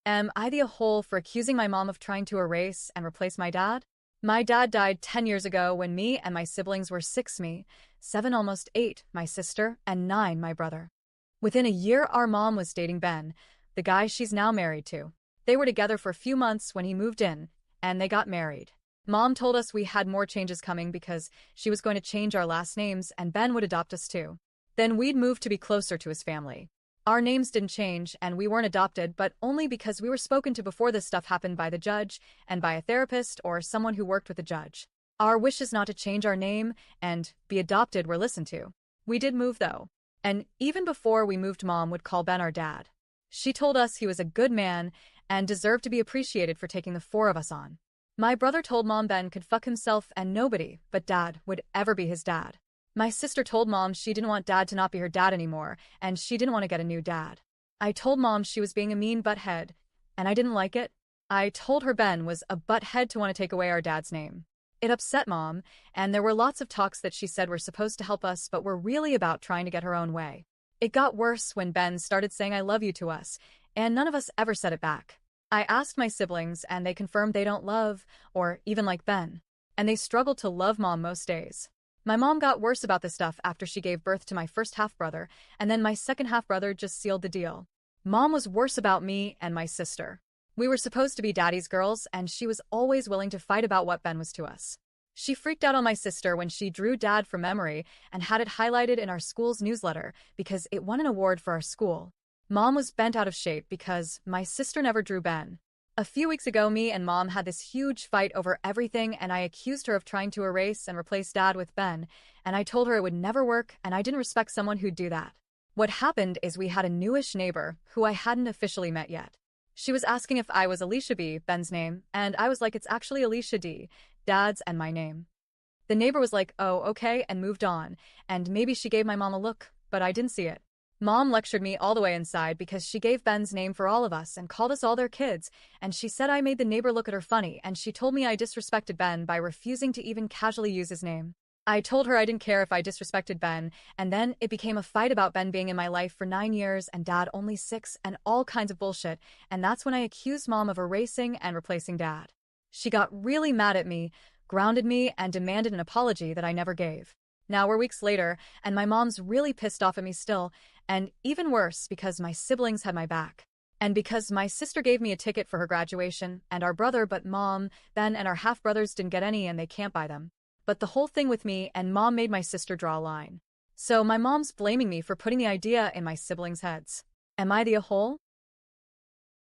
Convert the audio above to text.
Am I the a-hole for accusing my mom of trying to erase and replace my dad? My dad died 10 years ago when me and my siblings were 6, me, 7, almost 8, my sister, and 9, my brother. Within a year, our mom was dating Ben, the guy she's now married to. They were together for a few months when he moved in, and they got married. Mom told us we had more changes coming because she was going to change our last names and Ben would adopt us too. Then we'd move to be closer to his family. Our names didn't change and we weren't adopted, but only because we were spoken to before this stuff happened by the judge and by a therapist or someone who worked with the judge. Our wishes not to change our name and be adopted were listened to. We did move though. And even before we moved, Mom would call Ben our dad. She told us he was a good man and deserved to be appreciated for taking the 4 of us on. My brother told Mom Ben could fuck himself and nobody but Dad would ever be his dad. My sister told Mom she didn't want Dad to not be her dad anymore, and she didn't want to get a new dad. I told Mom she was being a mean butthead, and I didn't like it. I told her Ben was a butthead to want to take away our dad's name. It upset Mom, and there were lots of talks that she said were supposed to help us but were really about trying to get her own way. It got worse when Ben started saying I love you to us, and none of us ever said it back. I asked my siblings, and they confirmed they don't love, or even like Ben. And they struggled to love Mom most days. My mom got worse about this stuff after she gave birth to my first half-brother, and then my second half-brother just sealed the deal. Mom was worse about me and my sister. We were supposed to be daddy's girls, and she was always willing to fight about what Ben was to us. She freaked out on my sister when she drew Dad from memory and had it highlighted in our school's newsletter because it won an award for our school. Mom was bent out of shape because my sister never drew Ben. A few weeks ago, me and Mom had this huge fight over everything, and I accused her of trying to erase and replace Dad with Ben, and I told her it would never work, and I didn't respect someone who'd do that. What happened is we had a newish neighbor who I hadn't officially met yet. She was asking if I was Alicia B, Ben's name, and I was like, it's actually Alicia D, Dad's and my name. The neighbor was like, oh, okay, and moved on, and maybe she gave my mom a look, but I didn't see it. Mom lectured me all the way inside because she gave Ben's name for all of us and called us all their kids, and she said I made the neighbor look at her funny, and she told me I disrespected Ben by refusing to even casually use his name. I told her I didn't care if I disrespected Ben, and then it became a fight about Ben being in my life for 9 years and Dad only 6 and all kinds of bullshit, and that's when I accused Mom of erasing and replacing Dad. She got really mad at me, grounded me, and demanded an apology that I never gave. Now we're weeks later, and my mom's really pissed off at me still, and even worse because my siblings had my back. And because my sister gave me a ticket for her graduation, and our brother, but Mom, Ben, and our half-brothers didn't get any and they can't buy them. But the whole thing with me and Mom made my sister draw a line. So my mom's blaming me for putting the idea in my siblings' heads. Am I the a-hole?